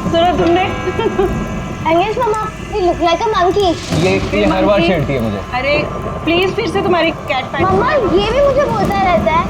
सुना तुमने? अंगेज मामा, you look like a monkey. ये हर बार छेड़ती है मुझे। अरे प्लीज फिर से तुम्हारी कैट पैट। मम्मा ये भी मुझे बोलता रहता है।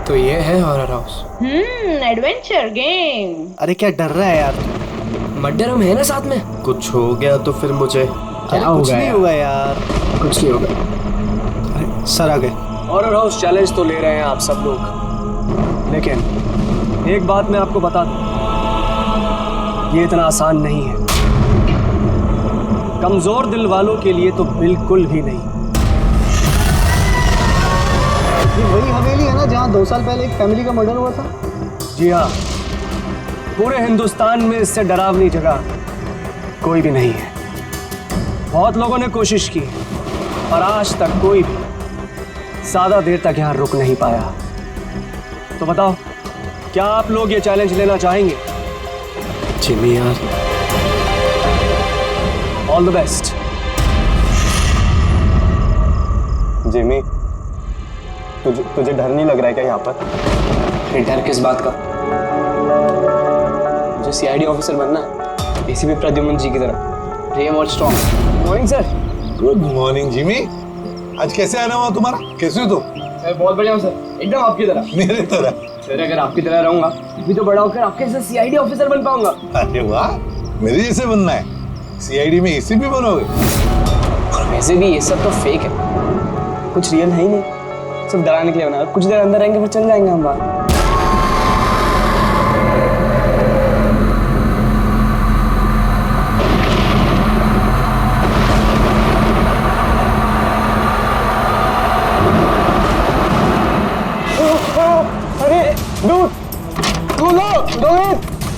तो ये है हॉरर हाउस। Adventure game. अरे क्या डर रहा है यार? मर्डर हम है ना साथ में। कुछ हो गया तो फिर मुझे क्या हो कुछ गया नहीं यार? होगा यार, कुछ नहीं होगा। अरे सर आ गए। हॉरर हाउस चैलेंज तो ले रहे हैं आप सब लोग, लेकिन एक बात मैं आपको बता दूं, ये इतना आसान नहीं है। कमजोर दिल वालों के लिए तो बिल्कुल भी नहीं। ये वही हवेली है ना जहाँ 2 साल पहले एक फैमिली का मर्डर हुआ था? जी हाँ, पूरे हिंदुस्तान में इससे डरावनी जगह कोई भी नहीं है। बहुत लोगों ने कोशिश की और आज तक कोई भी ज्यादा देर तक यहाँ रुक नहीं पाया। तो बताओ, क्या आप लोग ये चैलेंज लेना चाहेंगे? जिमी यार, ऑल द बेस्ट। जिमी, तुझे डर नहीं लग रहा है क्या यहाँ पर? ये डर किस बात का? मुझे सीआईडी ऑफिसर बनना है, एसीपी प्रद्युमन जी की तरह। रियम और strong. Morning sir. Good morning Jimmy. आज कैसे आना हुआ तुम्हारा? कैसे हो तुम? मैं बहुत बढ़िया हूँ सर, एकदम आपकी तरह। मेरे तरह? सर अगर आपकी तरह रहूंगा भी तो बड़ा होकर आपके जैसे सीआईडी ऑफिसर बन पाऊंगा। अरे वाह, मेरे जैसे बनना है। सीआईडी में एसीपी बनोगे? और वैसे भी ये सब तो फेक है, कुछ रियल है ही नहीं, सिर्फ डराने के लिए बना। कुछ देर अंदर रहेंगे फिर चल जाएंगे हम बाहर।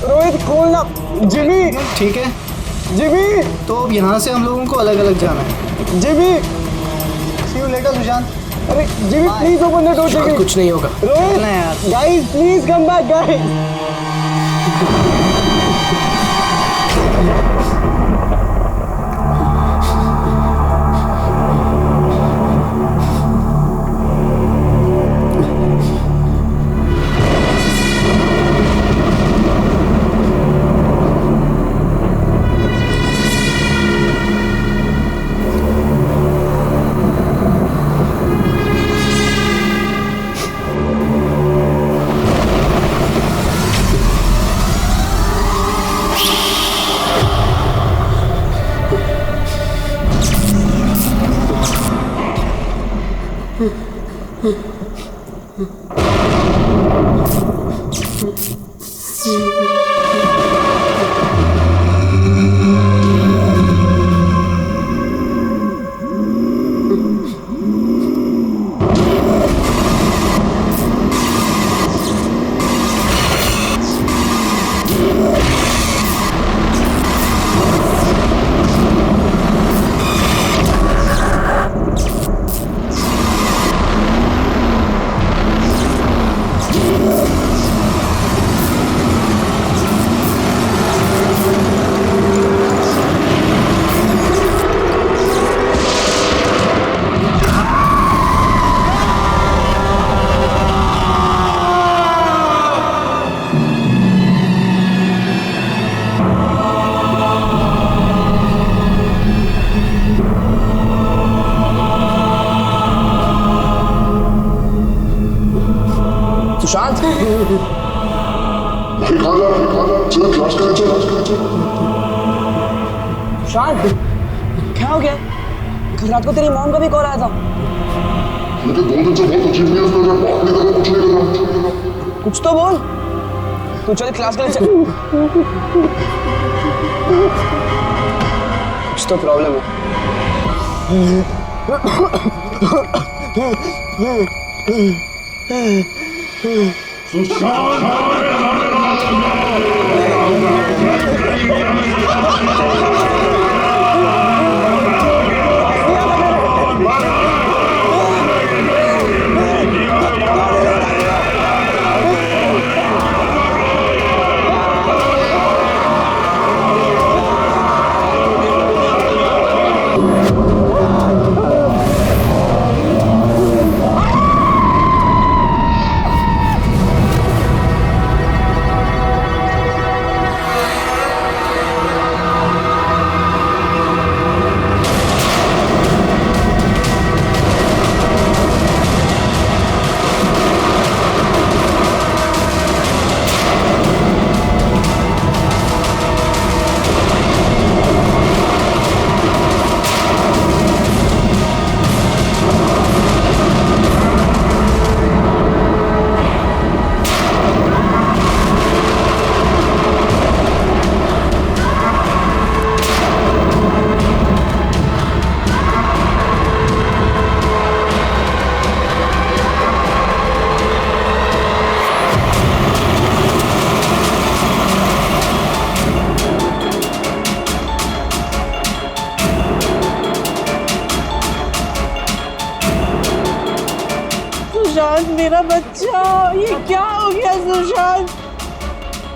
रोहित खोलना। जिमी। ठीक है जिमी। तो अब यहाँ से हम लोगों को अलग अलग जाना है। Jimmy. See you later Sushant. अरे Jimmy please open the door. शायद कुछ नहीं होगा। रोहित ना यार। Guys please come back guys. Sushant क्या हो गया? कल रात को तेरी मॉम का भी कॉल आया था। मुझे 2 दिन से बहुत अजीब न्यूज़ मिल रहा है, बात नहीं कर रहा, कुछ नहीं कर रहा। कुछ तो बोल। तू चल क्लास के लिए चल। कुछ तो प्रॉब्लम सुशांत मेरा बच्चा, ये क्या हो गया सुशांत?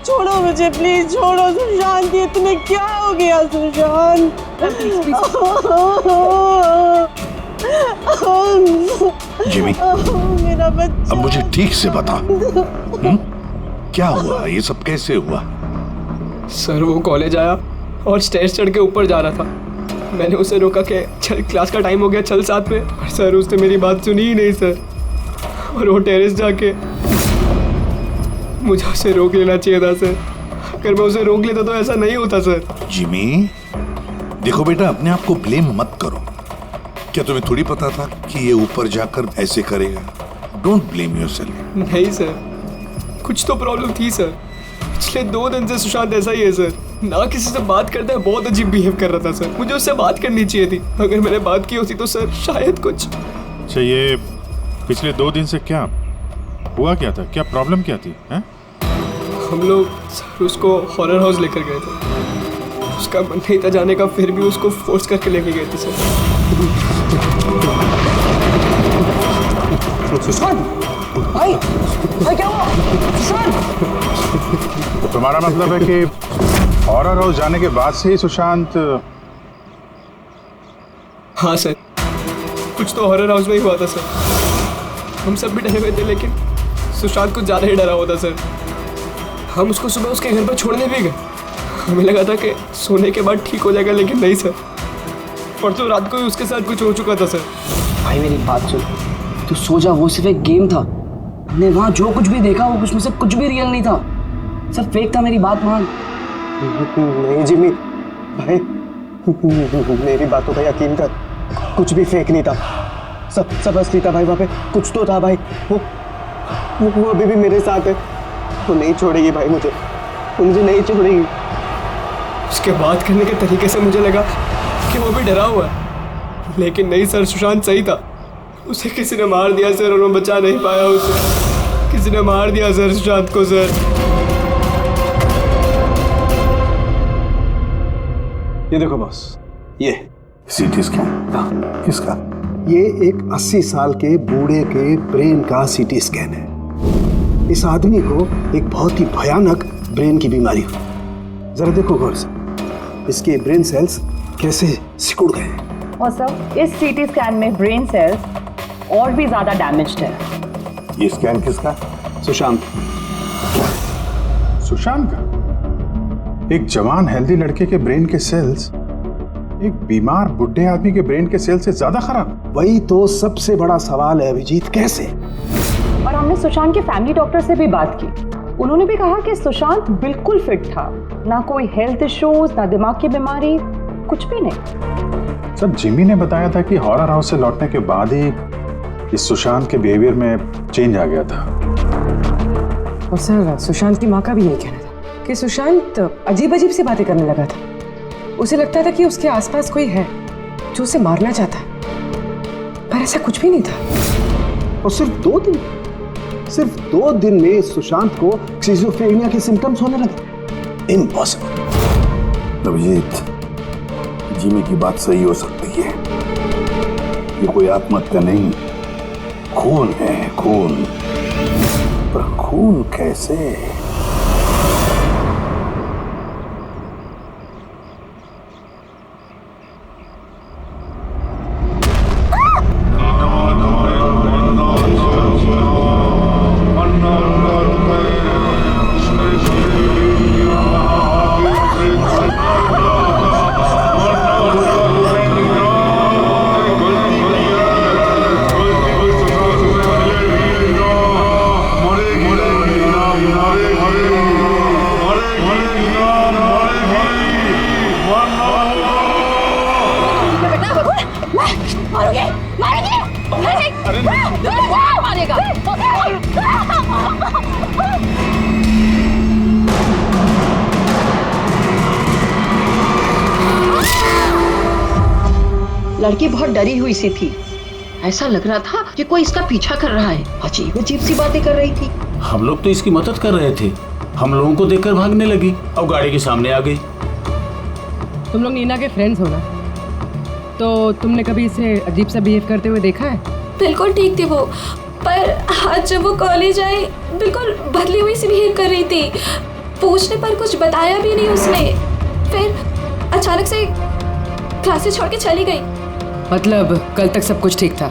छोड़ो मुझे प्लीज, छोड़ो सुशांत, ये तुम्हें क्या हो गया सुशांत? जिमी, मेरा बच्चा, अब मुझे ठीक से बता, क्या हुआ? ये सब कैसे हुआ? सर वो कॉलेज आया और स्टेज चढ़ के ऊपर जा रहा था। मैंने उसे रोका कि चल क्लास का टाइम हो गया, चल साथ में। पर सर उसने मेरी बात सुनी ही नहीं सर। और वो टेरेस जाके मुझे उसे रोक लेना चाहिए था सर। अगर मैं उसे रोक लेता तो ऐसा नहीं होता सर। जिमी, देखो बेटा, अपने आप को ब्लेम मत करो। क्या तुम्हें थोड़ी पता था कि ये ऊपर जाकर ऐसे करेगा? Don't blame yourself. नहीं सर, कुछ तो प्रॉब्लम थी सर। पिछले 2 दिन से सुशांत ऐसा ही है सर। ना किसी से बात करता है, बहुत अजीब बिहेव कर रहा था सर। मुझे उससे बात करनी चाहिए थी। अगर मैंने बात की होती तो सर शायद कुछ। अच्छा, ये पिछले 2 दिन से क्या हुआ? क्या था? क्या प्रॉब्लम क्या थी? हैं? हम लोग सर उसको हॉरर हाउस लेकर गए थे। उसका मन नहीं था जाने का, फिर भी उसको फोर्स करके लेके गए थे सर। सुशांत, भाई क्या हुआ? सुशांत, तो तुम्हारा मतलब है कि हॉरर हाउस जाने के बाद से ही सुशांत? हाँ सर, कुछ तो हॉरर हाउस में ही हुआ था सर। हम सब भी डरे हुए थे, लेकिन सुशांत कुछ ज़्यादा ही डरा हुआ था सर। हम उसको सुबह उसके घर पर छोड़ने भी गए। हमें लगा था कि सोने के बाद ठीक हो जाएगा, लेकिन नहीं सर। परसों रात को ही उसके साथ कुछ हो चुका था सर। भाई मेरी बात सुन, तू सो जा, वो सिर्फ एक गेम था। हमने वहाँ जो कुछ भी देखा वो उसमें से कुछ भी रियल नहीं था, सब फेक था। मेरी बात मान। नहीं जिमी भाई, मेरी बातों का यकीन कर, कुछ भी फेक नहीं था, सब असली था भाई। वहाँ पे कुछ तो था भाई। वो अभी भी मेरे साथ है। वो नहीं छोड़ेगी भाई मुझे, वो मुझे नहीं छोड़ेगी। उसके बात करने के तरीके से मुझे लगा कि वो भी डरा हुआ है, लेकिन नहीं सर, सुशांत सही था। उसे किसी ने मार दिया सर, और वो बचा नहीं पाया उसे। किसी ने मार दिया सर सुशांत को सर। ये देखो बॉस, ये सीटी स्कैन किसका? ये एक 80 साल के बूढ़े के ब्रेन का सीटी स्कैन है। इस आदमी को एक बहुत ही भयानक ब्रेन की बीमारी हुई। जरा देखो गौर से, इसके ब्रेन सेल्स कैसे सिकुड़ गए हैं। और सर इस सीटी स्कैन में ब्रेन सेल्स और भी ज्यादा डैमेज्ड है। ये स्कैन किसका? सुशांत। सुशांत का? एक जवान हेल्दी लड़के के ब्रेन के सेल्स एक बीमार बुढ़े आदमी के ब्रेन के सेल से ज्यादा खराब? वही तो सबसे बड़ा सवाल है अभिजीत, कैसे? और हमने सुशांत के फैमिली डॉक्टर से भी बात की। उन्होंने भी कहा कि सुशांत बिल्कुल फिट था, ना कोई हेल्थ इश्यूज, ना दिमाग की बीमारी, कुछ भी नहीं। सर जिमी ने बताया था कि हॉरर हाउस से लौटने के बाद ही इस सुशांत के बिहेवियर में चेंज आ गया था। और सर सुशांत की माँ का भी यही कहना था कि सुशांत अजीब अजीब सी बातें करने लगा था। उसे लगता था कि उसके आसपास कोई है जो उसे मारना चाहता है, पर ऐसा कुछ भी नहीं था। और सिर्फ 2 दिन में सुशांत को स्किज़ोफ्रेनिया के सिम्टम्स होने लगे। इम्पॉसिबल। अभिजीत, जिमी की बात सही हो सकती है। ये कोई आत्महत्या नहीं, खून है, खून। पर खून कैसे? लड़की बहुत डरी हुई सी थी। ऐसा लग रहा था कि कोई इसका पीछा कर रहा है। अजीब अजीब सी बातें कर रही थी। हम लोग तो इसकी मदद कर रहे थे, हम लोगों को देखकर भागने लगी और गाड़ी के सामने आ गई। तुम लोग नीना के फ्रेंड्स हो ना, तो तुमने कभी इसे अजीब सा बिहेव करते हुए देखा है? बिल्कुल ठीक थी वो, पर आज जब वो कॉलेज आई बिल्कुल बदली हुई सी बिहेव कर रही थी। पूछने पर कुछ बताया भी नहीं उसने। फिर अचानक से क्लासेस छोड़ के चली गई। मतलब कल तक सब कुछ ठीक था,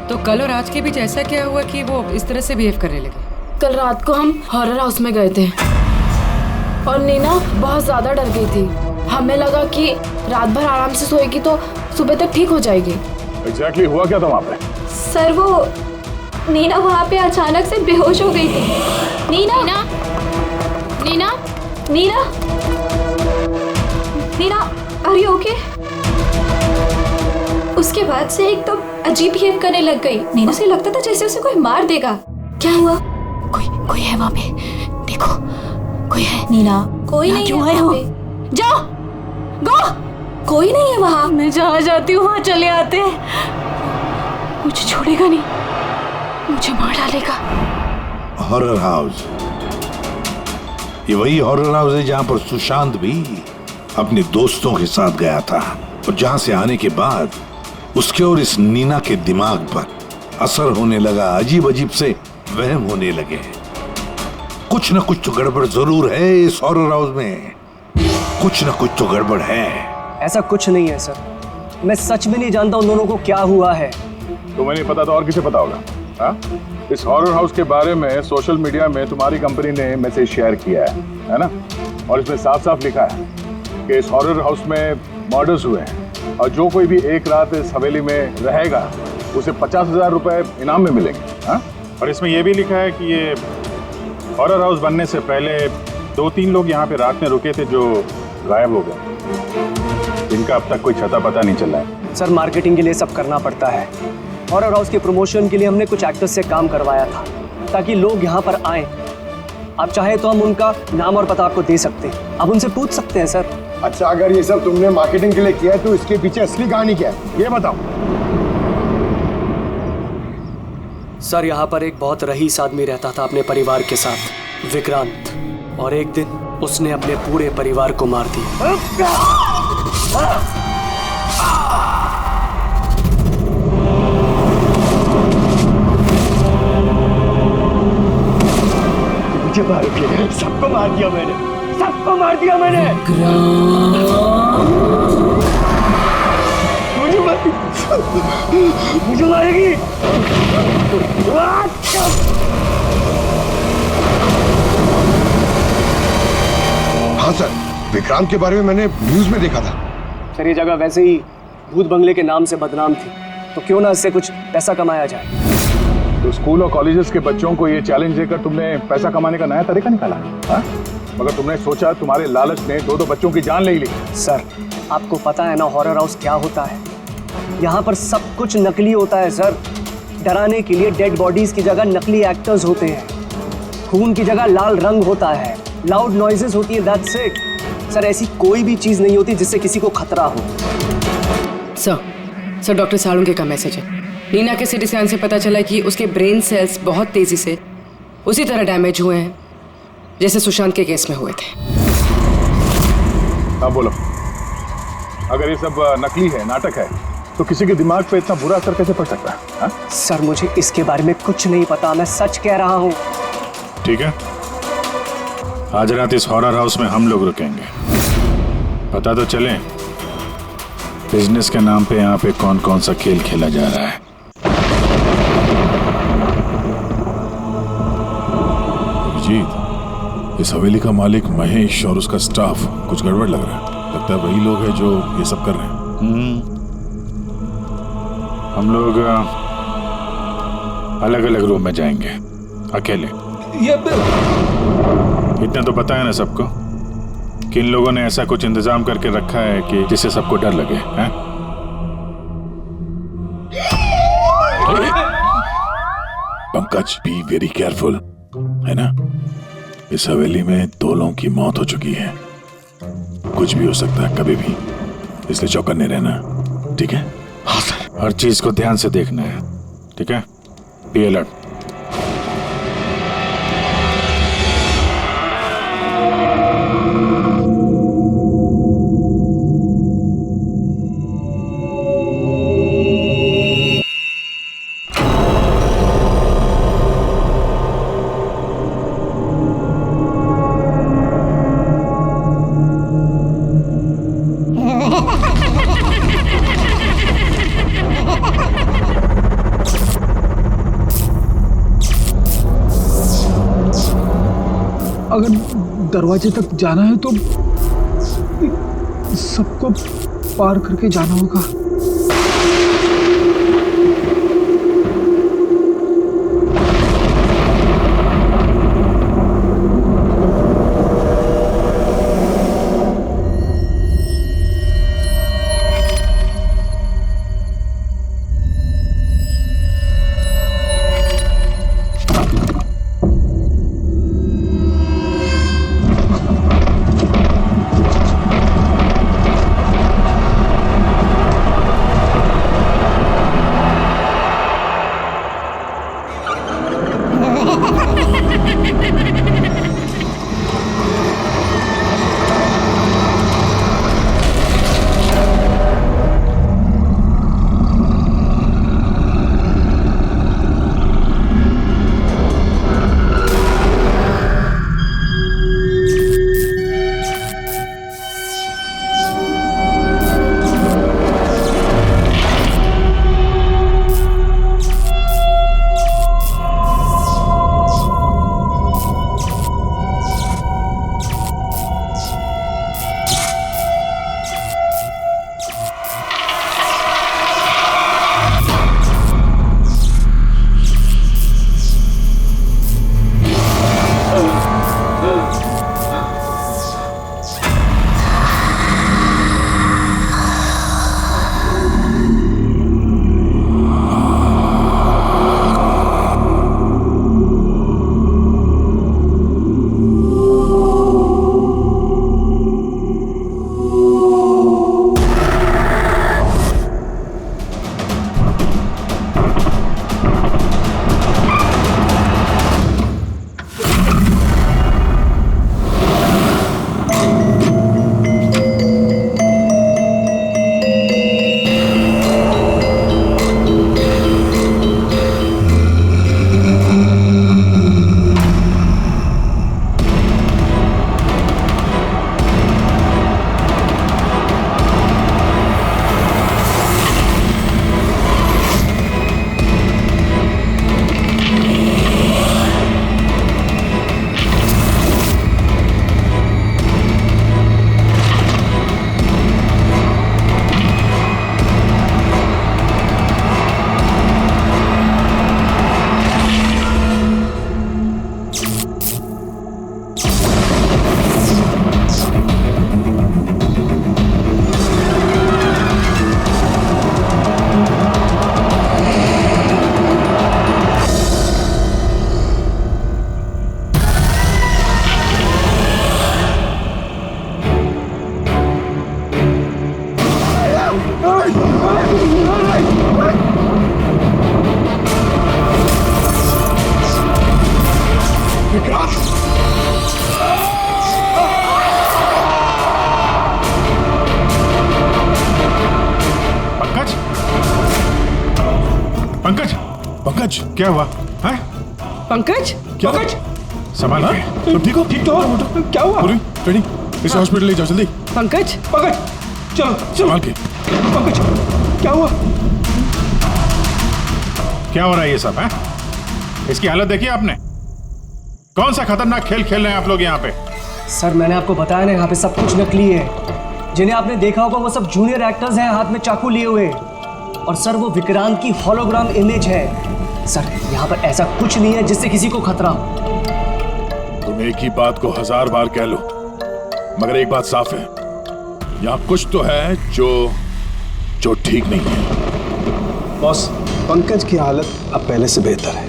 तो कल और आज के बीच ऐसा क्या हुआ कि वो इस तरह से बिहेव करने लगे? कल रात को हम हॉरर हाउस में गए थे और नीना बहुत ज्यादा डर गई थी। हमें लगा कि रात भर आराम से सोएगी तो सुबह तक ठीक हो जाएगी। एग्जैक्टली हुआ क्या था वहाँ पे? सर वो नीना वहाँ पे अचानक से बेहोश हो गई थी। Nina Nina Nina Nina Nina are you okay? उसके बाद से एकदम अजीब बिहेव करने लग गई। नीना से लगता था जैसे उसे कोई मार देगा। क्या हुआ? कोई है वहाँ पे, देखो कोई है। नीना कोई नहीं है वहाँ पे। जाओ गो, कोई नहीं है वहाँ। मैं जहाँ जाती हूँ वहाँ चले आते हैं। मुझे छोड़ेगा नहीं, मुझे मार डालेगा। हॉरर हाउस, ये वही हॉरर हाउस है जहाँ पर सुशांत भी अपने दोस्तों के साथ गया था और जहाँ से आने के बाद उसके और इस नीना के दिमाग पर असर होने लगा। अजीब अजीब से वहम होने लगे। कुछ न कुछ तो गड़बड़ जरूर है इस हॉरर हाउस में, कुछ न कुछ तो गड़बड़ है। ऐसा कुछ नहीं है सर, मैं सच में नहीं जानता उन दोनों को क्या हुआ है। तुम्हें नहीं पता तो और किसे पता होगा? हाँ? इस हॉरर हाउस के बारे में सोशल मीडिया में तुम्हारी कंपनी ने मैसेज शेयर किया है ना? और इसमें साफ साफ लिखा है कि इस हॉरर हाउस में मर्डर्स हुए हैं और जो कोई भी एक रात इस हवेली में रहेगा उसे 50,000 रुपए इनाम में मिलेंगे। हाँ? और इसमें यह भी लिखा है कि ये हॉरर हाउस बनने से पहले 2-3 लोग यहाँ पे रात में रुके थे जो गायब हो गए। इनका अब तक कोई छता पता नहीं चला है। सर मार्केटिंग के लिए सब करना पड़ता है। हॉरर हाउस के प्रमोशन के लिए हमने कुछ एक्टर्स से काम करवाया था ताकि लोग यहाँ पर आए। आप चाहे तो हम उनका नाम और पता आपको दे सकते हैं, आप उनसे पूछ सकते हैं सर। अच्छा, अगर ये सब तुमने मार्केटिंग के लिए किया है तो इसके पीछे असली कहानी क्या है ये बताओ। सर यहाँ पर एक बहुत रईस आदमी रहता था अपने परिवार के साथ, विक्रांत, और एक दिन उसने अपने पूरे परिवार को मार दिया। मुझे मार दिया, सबको मार दिया मैंने, सबको मार दिया मैंने। मुझे मारेगी। हाँ सर, विक्रांत के बारे में मैंने न्यूज में देखा था। सर ये जगह वैसे ही भूत बंगले के नाम से बदनाम थी, तो क्यों ना इससे कुछ पैसा कमाया जाए। तो स्कूल और कॉलेजेस के बच्चों को ये चैलेंज देकर तुमने पैसा कमाने का नया तरीका निकाला। हाँ? मगर तुमने सोचा तुम्हारे लालच ने दो बच्चों की जान ले ली। सर, आपको पता है ना हॉरर हाउस क्या होता है? यहाँ पर सब कुछ नकली होता है सर। डराने के लिए डेड बॉडीज की जगह नकली एक्टर्स होते हैं, खून की जगह लाल रंग होता है, लाउड नॉइजेस होती है, दैट्स इट। सर, ऐसी कोई भी चीज नहीं होती जिससे किसी को खतरा हो। सर डॉक्टर सालुंके का मैसेज है। नीना के सीटी स्कैन से पता चला कि उसके ब्रेन सेल्स बहुत तेजी से उसी तरह डैमेज हुए हैं जैसे सुशांत के केस में हुए थे। अब बोलो, अगर ये सब नकली है, नाटक है, तो किसी के दिमाग पे इतना बुरा असर कैसे पड़ सकता है? हा? सर, मुझे इसके बारे में कुछ नहीं पता, मैं सच कह रहा हूँ। ठीक है, आज रात इस हॉरर हाउस में हम लोग रुकेंगे। पता तो चले बिजनेस के नाम पे यहाँ पे कौन कौन सा खेल खेला जा रहा है। अभिजीत, इस हवेली का मालिक महेश और उसका स्टाफ कुछ गड़बड़ लग रहा है। लगता है वही लोग हैं जो ये सब कर रहे हैं। हम लोग अलग अलग रूम में जाएंगे, अकेले। इतना तो पता है ना सबको कि इन लोगों ने ऐसा कुछ इंतजाम करके रखा है कि जिससे सबको डर लगे। हैं? पंकज, बी वेरी केयरफुल, है ना? इस हवेली में 2 लोगों की मौत हो चुकी है, कुछ भी हो सकता है कभी भी, इसलिए चौकन्ने रहना, ठीक है? हाँ सर। हर चीज को ध्यान से देखना है, ठीक है? Be alert. अगर दरवाजे तक जाना है तो सबको पार करके जाना होगा। पंकज, पंकज, पंकज, क्या हुआ है? पंकज, क्या पंकज, संभाल के। तुम ठीक हो? ठीक तो हो? क्या हुआ? रेडी, इसे हॉस्पिटल ले जाओ जल्दी। पंकज, पंकज, चलो संभाल के। पंकज, क्या हुआ? क्या हो रहा है ये सब है? इसकी हालत देखी आपने? कौन सा खतरनाक खेल खेल रहे हैं आप लोग यहाँ पे? सर मैंने आपको बताया ना, यहाँ पे सब कुछ नकली है। जिन्हें आपने देखा होगा वो सब जूनियर एक्टर्स हैं, हाथ में चाकू लिए हुए। और सर वो विक्रांत की होलोग्राम इमेज है। सर यहाँ पर ऐसा कुछ नहीं है जिससे किसी को खतरा हो। तुम एक ही बात को 1000 बार कह लो, मगर एक बात साफ है, यहाँ कुछ तो है जो ठीक नहीं है। बॉस, पंकज की हालत अब पहले से बेहतर है।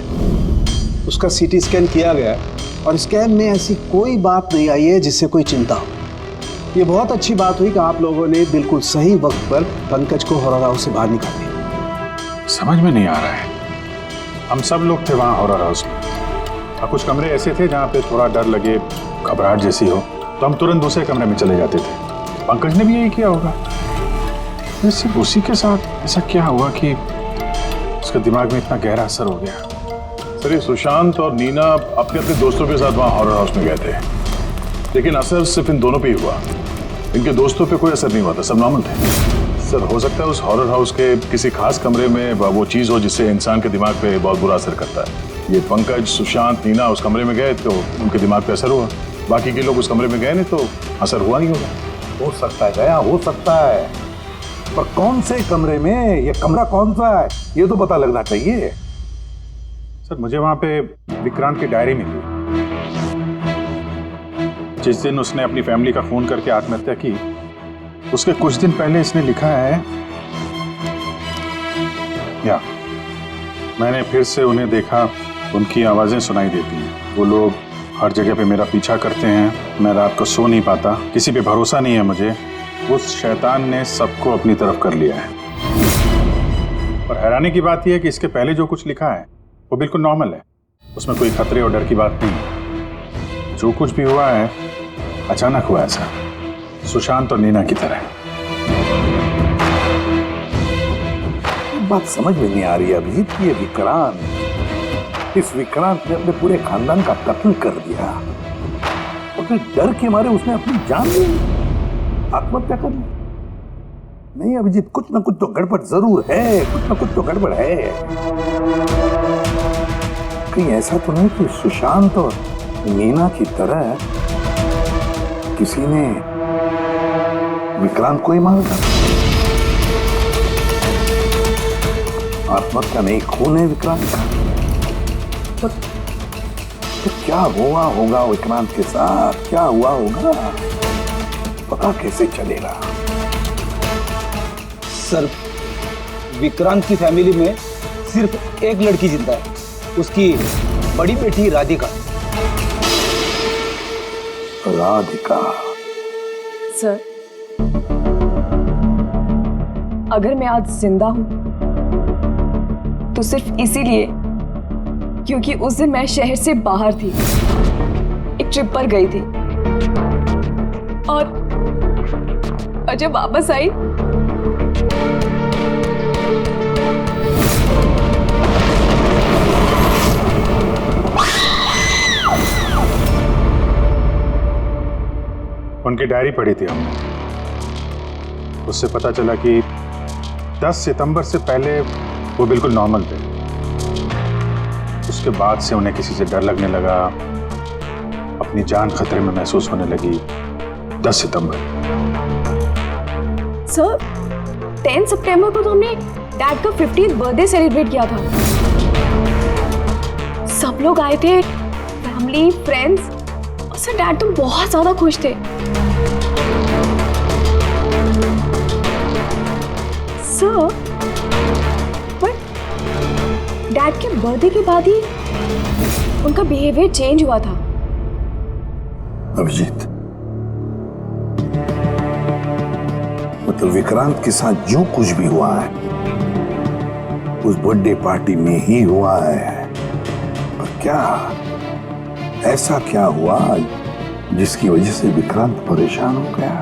उसका सीटी स्कैन किया गया है और स्कैन में ऐसी कोई बात नहीं आई है जिससे कोई चिंता हो। ये बहुत अच्छी बात हुई कि आप लोगों ने बिल्कुल सही वक्त पर पंकज को हॉरर हाउस से बाहर निकाल दिया। समझ में नहीं आ रहा है, हम सब लोग थे वहाँ हॉरर हाउस में और कुछ कमरे ऐसे थे जहाँ पे थोड़ा डर लगे, घबराहट जैसी हो तो हम तुरंत दूसरे कमरे में चले जाते थे। पंकज ने भी यही किया होगा। सिर्फ उसी के साथ ऐसा क्या हुआ कि उसके दिमाग में इतना गहरा असर हो गया? सर ये सुशांत और नीना अपने अपने दोस्तों के साथ वहाँ हॉरर हाउस में गए थे, लेकिन असर सिर्फ इन दोनों पे ही हुआ। इनके दोस्तों पे कोई असर नहीं हुआ था, सब नॉर्मल थे। सर हो सकता है उस हॉरर हाउस के किसी खास कमरे में वो चीज़ हो जिससे इंसान के दिमाग पे बहुत बुरा असर करता है। ये पंकज, सुशांत, नीना उस कमरे में गए तो उनके दिमाग पे असर हुआ। बाकी के लोग उस कमरे में गए नहीं तो असर हुआ नहीं होगा। हो सकता है गया, हो सकता है, पर कौन से कमरे में, ये कमरा कौन सा है ये तो पता लगना चाहिए। सर मुझे वहाँ पे विक्रांत की डायरी मिली। जिस दिन उसने अपनी फैमिली का खून करके आत्महत्या की, उसके कुछ दिन पहले इसने लिखा है, या मैंने फिर से उन्हें देखा, उनकी आवाजें सुनाई देती हैं। वो लोग हर जगह पे मेरा पीछा करते हैं, मैं रात को सो नहीं पाता, किसी पे भरोसा नहीं है मुझे। उस शैतान ने सबको अपनी तरफ कर लिया है। और हैरानी की बात यह है कि इसके पहले जो कुछ लिखा है वो बिल्कुल नॉर्मल है, उसमें कोई खतरे और डर की बात नहीं है। जो कुछ भी हुआ है अचानक हुआ ऐसा, सुशांत और नीना की तरह। बात समझ में नहीं आ रही अभिजीत, ये विक्रांत, इस विक्रांत ने अपने पूरे खानदान का कत्ल कर दिया और फिर डर के मारे उसने अपनी जान ली, आत्महत्या कर ली। नहीं अभिजीत, कुछ ना कुछ तो गड़बड़ जरूर है, कुछ ना कुछ तो गड़बड़ है। कहीं ऐसा तो नहीं कि सुशांत और नीना की तरह किसी ने विक्रांत को ही मार दिया? आत्महत्या नहीं, खून है विक्रांत का। तो क्या हुआ होगा विक्रांत के साथ, क्या हुआ होगा, पता कैसे चलेगा? सर विक्रांत की फैमिली में सिर्फ एक लड़की जिंदा है, उसकी बड़ी बेटी राधिका। राधिका? सर अगर मैं आज जिंदा हूं तो सिर्फ इसीलिए क्योंकि उस दिन मैं शहर से बाहर थी, एक ट्रिप पर गई थी और जब वापस आई उनकी डायरी पढ़ी थी हमने, उससे पता चला कि 10 सितंबर से पहले वो बिल्कुल नॉर्मल थे। उसके बाद से उन्हें किसी से डर लगने लगा, अपनी जान खतरे में महसूस होने लगी। 10 सितंबर। सर 10 सितंबर को तो हमने डैड का 50th बर्थडे सेलिब्रेट किया था। सब लोग आए थे, फैमिली, फ्रेंड्स, और सर डैड तो बहुत ज्यादा खुश थे। सर बट डैड के बर्थडे के बाद ही उनका बिहेवियर चेंज हुआ था। अभिजीत, वो तो विक्रांत के साथ जो कुछ भी हुआ है उस बर्थडे पार्टी में ही हुआ है। पर क्या ऐसा क्या हुआ जिसकी वजह से विक्रांत परेशान हो गया,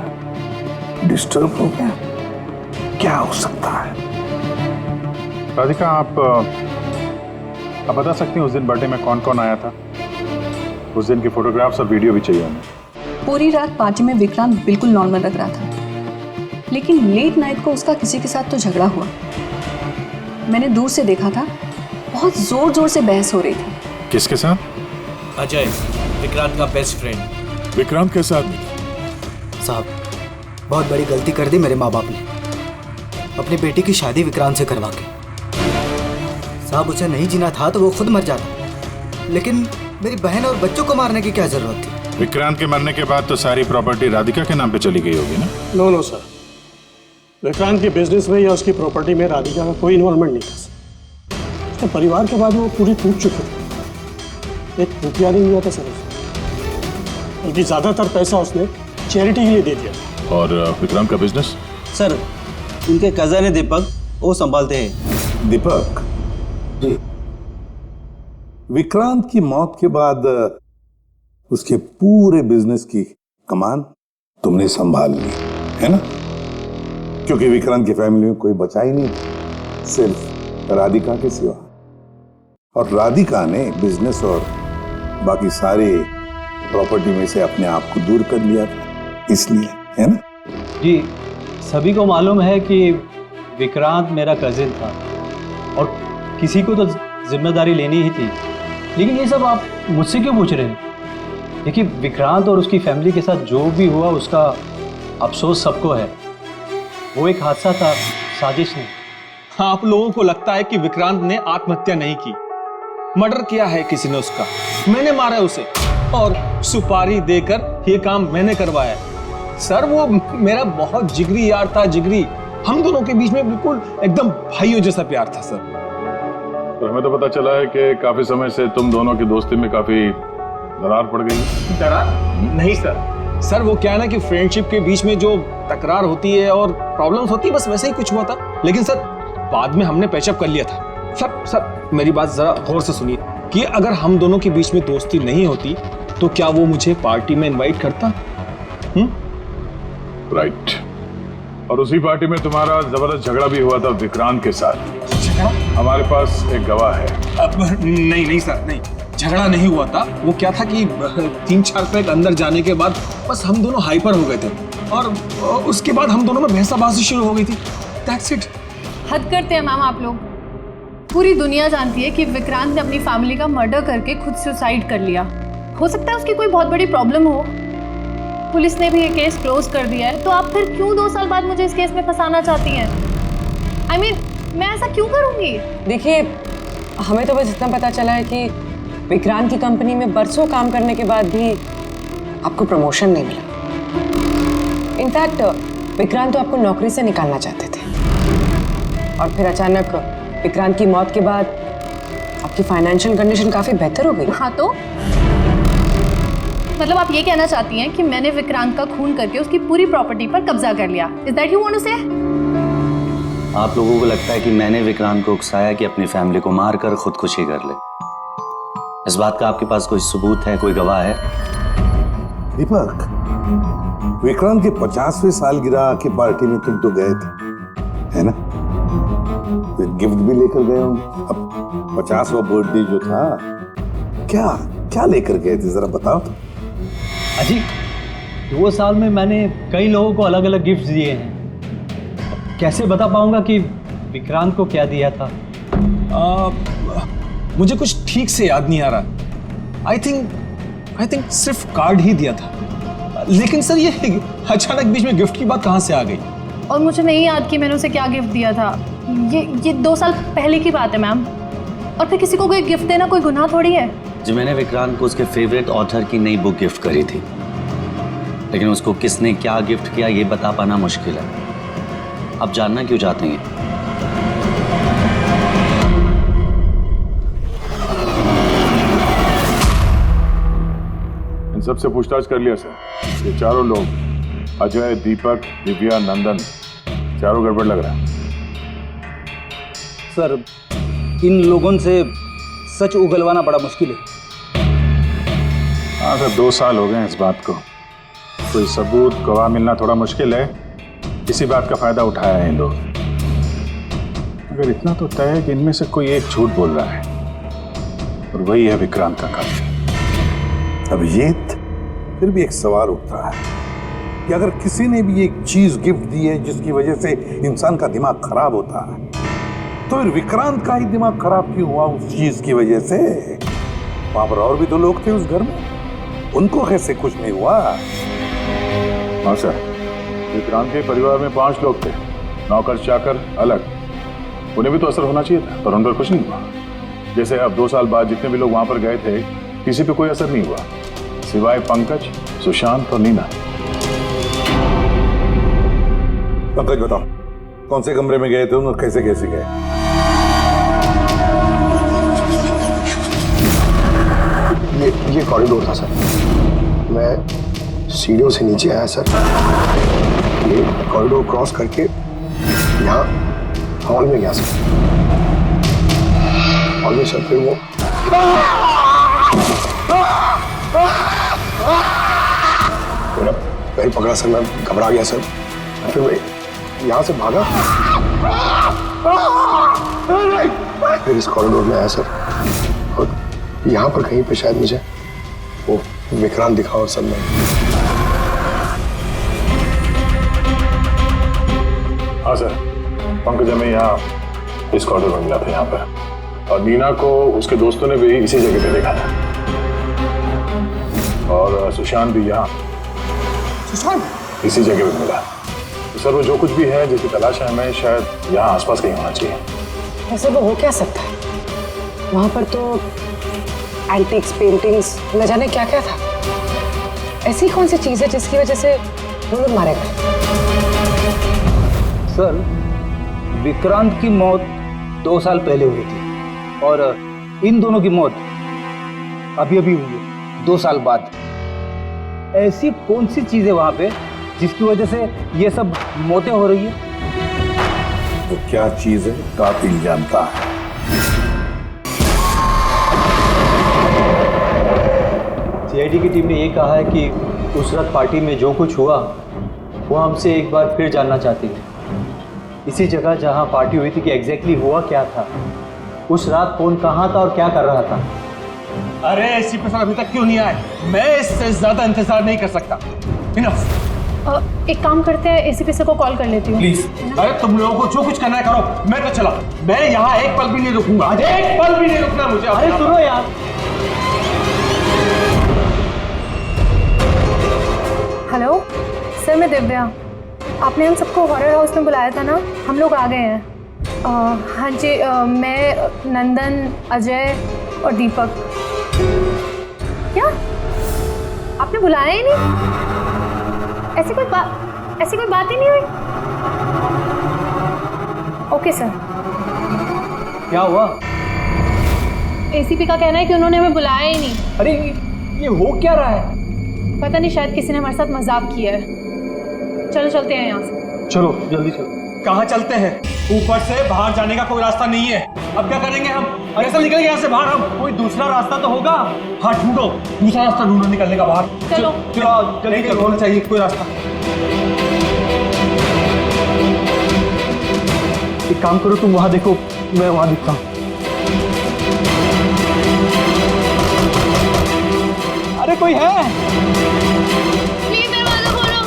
डिस्टर्ब हो गया? क्या हो सकता है? राधिका, आप बता सकती हैं उस दिन बर्थडे में कौन कौन आया था? उस दिन की फोटोग्राफ्स और वीडियो भी चाहिए हमें। पूरी रात पार्टी में विक्रांत बिल्कुल नॉर्मल लग रहा था, लेकिन लेट नाइट को उसका किसी के साथ तो झगड़ा हुआ। मैंने दूर से देखा था, बहुत जोर जोर से बहस हो रही थी। किसके साथ? अजय, विक्रांत का बेस्ट फ्रेंड। विक्रांत के साथ भी? साहब, बहुत बड़ी गलती कर दी मेरे माँ बाप ने, अपनी बेटी की शादी विक्रांत से करवा के। साहब, उसे नहीं जीना था तो वो खुद मर जाता, लेकिन मेरी बहन और बच्चों को मारने की क्या जरूरत थी? विक्रांत के मरने के बाद तो सारी प्रॉपर्टी राधिका के नाम पे चली गई होगी ना? नो सर, विक्रांत के बिजनेस में या उसकी प्रॉपर्टी में राधिका का कोई इन्वॉल्वमेंट नहीं था। उसके परिवार के बाद वो पूरी टूट चुकी थी। एक रुपया नहीं हुआ था सर, बल्कि ज्यादातर पैसा उसने चैरिटी के लिए दे दिया। और विक्रांत का बिजनेस? सर, उनके कजन है दीपक, वो संभालते हैं। दीपक जी, विक्रांत की मौत के बाद उसके पूरे बिजनेस की कमान तुमने संभाल ली है ना? क्योंकि विक्रांत की फैमिली में कोई बचा ही नहीं, सिर्फ राधिका के सिवा। और राधिका ने बिजनेस और बाकी सारे प्रॉपर्टी में से अपने आप को दूर कर लिया था, इसलिए, है ना? जी, सभी को मालूम है कि विक्रांत मेरा कजिन था और किसी को तो जिम्मेदारी लेनी ही थी, लेकिन ये सब आप मुझसे क्यों पूछ रहे हैं? देखिए, विक्रांत और उसकी फैमिली के साथ जो भी हुआ उसका अफसोस सबको है। वो एक हादसा था, साजिश नहीं। आप लोगों को लगता है कि विक्रांत ने आत्महत्या नहीं की, मर्डर किया है किसी ने उसका। मैंने मारा उसे और सुपारी देकर ये काम मैंने करवाया। सर, वो मेरा बहुत जिगरी यार था, जिगरी। हम दोनों के बीच में बिल्कुल एकदम भाइयों जैसा प्यार था सर। तो हमें तो पता चला है कि काफी समय से तुम दोनों की दोस्ती में काफी दरार पड़ गई। दरार? नहीं सर, वो क्या है ना कि फ्रेंडशिप के बीच में जो तकरार होती है और प्रॉब्लम्स होती है, बस वैसे ही कुछ हुआ था। लेकिन सर, बाद में हमने पैचअप कर लिया था। सर मेरी बात जरा गौर से सुनिए कि अगर हम दोनों के बीच में दोस्ती नहीं होती तो क्या वो मुझे पार्टी में इनवाइट करता? राइट। और उसी पार्टी में तुम्हारा जबरदस्त झगड़ा भी हुआ था विक्रांत के साथ। हमारे पास एक गवाह है। नहीं सर, नहीं, झगड़ा नहीं हुआ था। वो क्या था कि 3-4 पैक अंदर जाने के बाद बस हम दोनों हाइपर हो गए थे और उसके बाद हम दोनों में बहसाबाजी शुरू हो गई थी। That's it. हद करते हैं मैम आप लोग। पूरी दुनिया जानती है कि विक्रांत ने अपनी फैमिली का मर्डर करके खुद सुसाइड कर लिया। हो सकता है उसकी कोई बहुत बड़ी प्रॉब्लम हो। पुलिस ने भी ये केस क्लोज कर दिया है, तो आप फिर क्यों 2 साल बाद मुझे इस केस में फंसाना चाहती हैं? I mean, मैं ऐसा क्यों करूंगी? देखिए, हमें तो बस इतना पता चला है कि विक्रांत की कंपनी में बरसों काम करने के बाद भी आपको प्रमोशन नहीं मिला। इनफैक्ट विक्रांत तो आपको नौकरी से निकालना चाहते थे, और फिर अचानक विक्रांत की मौत के बाद आपकी फाइनेंशियल कंडीशन काफी बेहतर हो गई। हाँ, तो मतलब आप ये कहना चाहती हैं कि मैंने विक्रांत का खून करके उसकी पूरी प्रॉपर्टी पर कब्जा कर लिया? Is that you want to say? आप लोगों को लगता है कि मैंने विक्रांत को उकसाया कि अपनी फैमिली को मारकर खुदकुशी कर ले। इस बात का आपके पास कोई सबूत है, कोई गवाह है? दीपक, विक्रांत के 50वें सालगिरह की पार्टी में तुम तो गए थे, है ना? गिफ्ट भी लेकर गए होंगे। अब 50वां बर्थडे जो था, क्या क्या लेकर गए थे, जरा बताओ तो। अजी, 2 साल में मैंने कई लोगों को अलग अलग गिफ्ट दिए हैं। कैसे बता पाऊंगा कि विक्रांत को क्या दिया था? मुझे कुछ ठीक से याद नहीं आ रहा। आई थिंक सिर्फ कार्ड ही दिया था। लेकिन सर, ये अचानक बीच में गिफ्ट की बात कहाँ से आ गई? और मुझे नहीं याद कि मैंने उसे क्या गिफ्ट दिया था। ये 2 साल पहले की बात है मैम। और फिर किसी को कोई गिफ्ट देना कोई गुनाह थोड़ी है। जी, मैंने विक्रांत को उसके फेवरेट ऑथर की नई बुक गिफ्ट करी थी, लेकिन उसको किसने क्या गिफ्ट किया ये बता पाना मुश्किल है। आप जानना क्यों चाहते हैं? इन सबसे पूछताछ कर लिया सर। ये चारों लोग, अजय, दीपक, दिव्या, नंदन, चारों गड़बड़ लग रहा है। सर, इन लोगों से सच उगलवाना बड़ा मुश्किल है। हाँ सर, 2 साल हो गए हैं इस बात को। कोई सबूत गवाह मिलना थोड़ा मुश्किल है। इसी बात का फायदा उठाया है इन लोग। मगर इतना तो तय है कि इनमें से कोई एक झूठ बोल रहा है और वही है विक्रांत का कातिल। अभिजीत, फिर भी एक सवाल उठता है कि अगर किसी ने भी एक चीज गिफ्ट दी है जिसकी वजह से इंसान का दिमाग खराब होता है, तो फिर विक्रांत का ही दिमाग खराब क्यों हुआ उस चीज की वजह से? वहां पर और भी तो लोग थे उस घर में, उनको कैसे कुछ नहीं हुआ? हाँ सर, विक्रांत के परिवार में 5 लोग थे, नौकर चाकर अलग। उन्हें भी तो असर होना चाहिए था, पर उन पर कुछ नहीं हुआ। जैसे अब 2 साल बाद जितने भी लोग वहां पर गए थे, किसी पे कोई असर नहीं हुआ, सिवाय पंकज, सुशांत और नीना। पंकज, बताओ कौन से कमरे में गए थे और कैसे कैसे गए? ये कॉरिडोर था सर। मैं सीढ़ियों से नीचे आया सर। ये कॉरिडोर क्रॉस करके यहाँ हॉल में गया सर। हॉल में सर फिर वो मेरा पैर पकड़ा सर, मैं घबरा गया सर। फिर मैं यहाँ से भागा, फिर इस कॉरिडोर में आया सर और यहाँ पर कहीं पे शायद मुझे वो विक्रांत दिखा और सब में। हाँ सर, पंकज हमें यहाँ इस कॉरिडोर में मिला था यहाँ पर, और नीना को उसके दोस्तों ने भी इसी जगह पे देखा था, और सुशांत भी यहाँ इसी जगह पे मिला। तो सर, वो जो कुछ भी है जिसकी तलाश है हमें, शायद यहाँ आसपास कहीं होना चाहिए। वैसे वो हो क्या सकता है? वहां पर तो एंटीक्स, पेंटिंग्स, न जाने क्या क्या था। ऐसी कौन सी चीज है जिसकी वजह से वो लोग मारे गए? सर, विक्रांत की मौत 2 साल पहले हुई थी और इन दोनों की मौत अभी अभी हुई है 2 साल बाद। ऐसी कौन सी चीज है वहां पे जिसकी वजह से ये सब मौतें हो रही है? तो क्या चीज है कातिल जानता है। सीआईडी की टीम ने ये कहा है कि उस रात पार्टी में जो कुछ हुआ वो हमसे एक बार फिर जानना चाहती थी। इसी जगह जहां पार्टी हुई थी कि एग्जैक्टली हुआ क्या था, उस रात कौन कहाँ था और क्या कर रहा था। अरे एसीपी सर अभी तक क्यों नहीं आए? मैं इससे ज्यादा इंतजार नहीं कर सकता। इनफ। एक काम करते हैं, एसीपी सर को कॉल कर लेती हूँ। प्लीज। अरे तुम लोगों को जो कुछ करना है करो, मैं तो चला। मैं यहाँ एक पल भी नहीं रुकूंगा, एक पल भी नहीं रुकना मुझे। अरे सुनो यार। हेलो सर, मैं दिव्या। आपने हम सबको हॉरर हाउस में बुलाया था ना, हम लोग आ गए हैं। हाँ जी, मैं, नंदन, अजय और दीपक। क्या आपने बुलाया ही नहीं? ऐसी कोई बात ही नहीं हुई? Okay sir. क्या हुआ? एसीपी का कहना है कि उन्होंने हमें बुलाया ही नहीं। अरे ये हो क्या रहा है? पता नहीं, शायद किसी ने हमारे साथ मजाक किया है। चलो चलते हैं यहाँ से। चलो जल्दी चलो। कहाँ चलते हैं? ऊपर से बाहर जाने का कोई रास्ता नहीं है। अब क्या करेंगे हम? कैसे निकलेंगे यहाँ से बाहर हम? कोई दूसरा रास्ता तो होगा। हाँ ढूंढो, दूसरा रास्ता ढूंढो निकलने का बाहर। चलो चलो जल्दी होना चाहिए कोई रास्ता। एक काम करो, तुम वहां देखो, मैं वहां दिखता हूँ। अरे कोई है? प्लीज दरवाजा खोलो।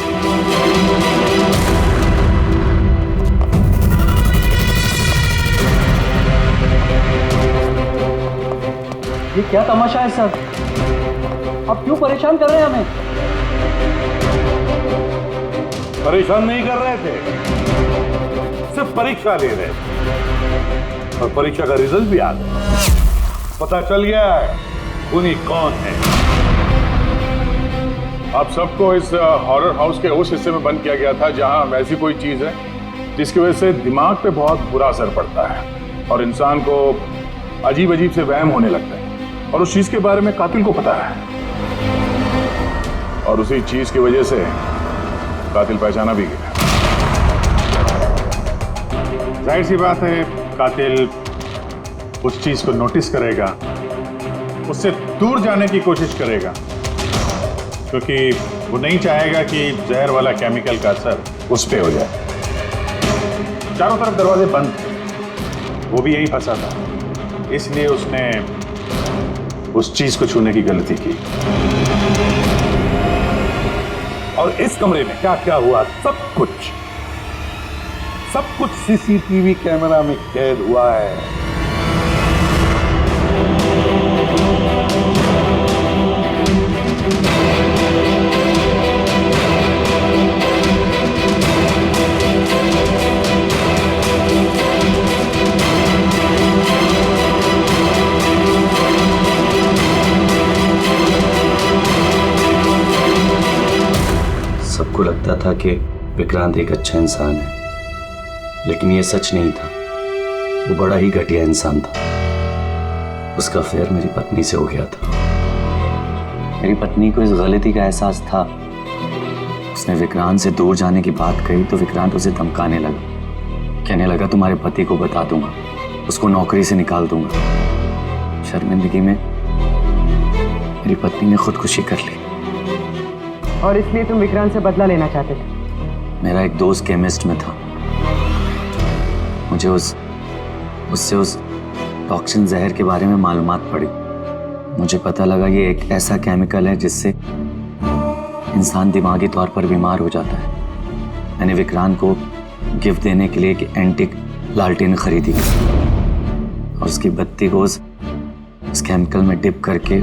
ये क्या तमाशा है सर? आप क्यों परेशान कर रहे हैं हमें? परेशान नहीं कर रहे थे, सिर्फ परीक्षा ले रहे थे, और परीक्षा का रिजल्ट भी आ गया। पता चल गया है उन्हीं कौन है। आप सबको इस हॉरर हाउस के उस हिस्से में बंद किया गया था जहां वैसी कोई चीज है जिसकी वजह से दिमाग पे बहुत बुरा असर पड़ता है और इंसान को अजीब अजीब से वहम होने लगता है, और उस चीज के बारे में कातिल को पता है, और उसी चीज की वजह से कातिल पहचाना भी गया। जाहिर सी बात है कातिल उस चीज को नोटिस करेगा, उससे दूर जाने की कोशिश करेगा, क्योंकि वो नहीं चाहेगा कि जहर वाला केमिकल का असर उस पे हो जाए। चारों तरफ दरवाजे बंद थे, वो भी यही फंसा था, इसलिए उसने उस चीज को छूने की गलती की। और इस कमरे में क्या क्या हुआ सब कुछ सीसीटीवी कैमरा में कैद हुआ है। सबको लगता था कि विक्रांत एक अच्छा इंसान है, लेकिन ये सच नहीं था। वो बड़ा ही घटिया इंसान था। उसका अफेयर मेरी पत्नी से हो गया था। मेरी पत्नी को इस गलती का एहसास था। उसने विक्रांत से दूर जाने की बात कही तो विक्रांत उसे धमकाने लगा, कहने लगा तुम्हारे पति को बता दूंगा, उसको नौकरी से निकाल दूंगा। शर्मिंदगी में मेरी पत्नी ने खुदकुशी कर ली। और इसलिए तुम विक्रांत से बदला लेना चाहते थे? मेरा एक दोस्त केमिस्ट में था। मुझे उससे उस टॉक्सिन जहर के बारे में मालूमात पड़ी। मुझे पता लगा ये एक ऐसा केमिकल है जिससे इंसान दिमागी तौर पर बीमार हो जाता है। मैंने विक्रांत को गिफ्ट देने के लिए एक एंटीक लालटेन खरीदी और उसकी बत्ती को उस केमिकल में डिप करके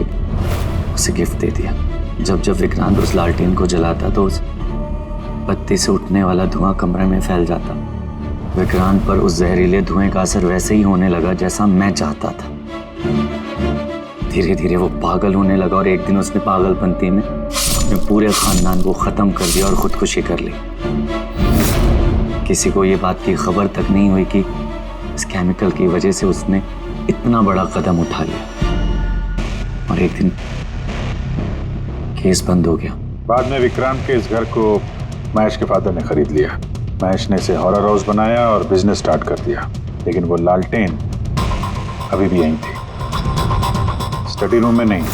उसे गिफ्ट दे दिया। जब विक्रांत उस लालटेन को जलाता तो उस बत्ती से उठने वाला धुआं कमरे में फैल जाता। विक्रांत पर उस जहरीले धुएं का असर वैसे ही होने लगा जैसा मैं चाहता था। धीरे धीरे वो पागल होने लगा और एक दिन उसने पागलपंती में अपने पूरे खानदान को खत्म कर दिया और खुदकुशी कर ली। किसी को ये बात की खबर तक नहीं हुई कि इस केमिकल की वजह से उसने इतना बड़ा कदम उठा लिया। और एक दिन केस बंद हो गया। बाद में विक्रांत के इस घर को महेश के फादर ने खरीद लिया। महेश ने इसे हॉरर हाउस बनाया और बिजनेस स्टार्ट कर दिया। लेकिन वो लालटेन अभी भी यहीं थी, स्टडी रूम में नहीं,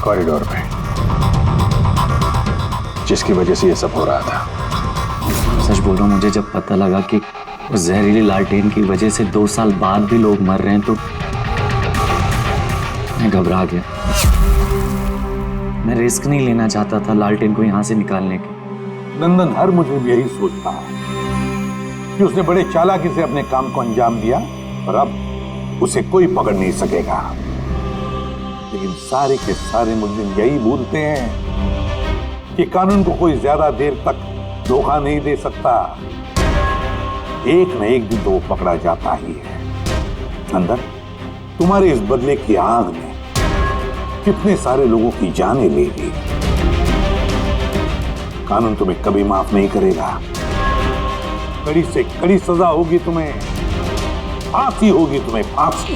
कॉरिडोर पे, जिसकी वजह से ये सब हो रहा था। सच बोल रहा हूं, मुझे जब पता लगा कि उस जहरीली लालटेन की वजह से 2 साल बाद भी लोग मर रहे हैं तो मैं घबरा गया। मैं रिस्क नहीं लेना चाहता था लालटेन को यहाँ से निकालने के। नंदन हर मुझे भी यही सोचता है कि उसने बड़े चालाकी से अपने काम को अंजाम दिया और अब उसे कोई पकड़ नहीं सकेगा। लेकिन सारे के सारे मुजरिम यही भूलते हैं कि कानून को कोई ज्यादा देर तक धोखा नहीं दे सकता। एक न एक दिन तो वो पकड़ा जाता ही है। नंदन, तुम्हारे इस बदले की आग ने कितने सारे लोगों की जानें ले ली। कानून तुम्हें कभी माफ नहीं करेगा। कड़ी से कड़ी सजा होगी तुम्हें, फांसी होगी तुम्हें, फांसी।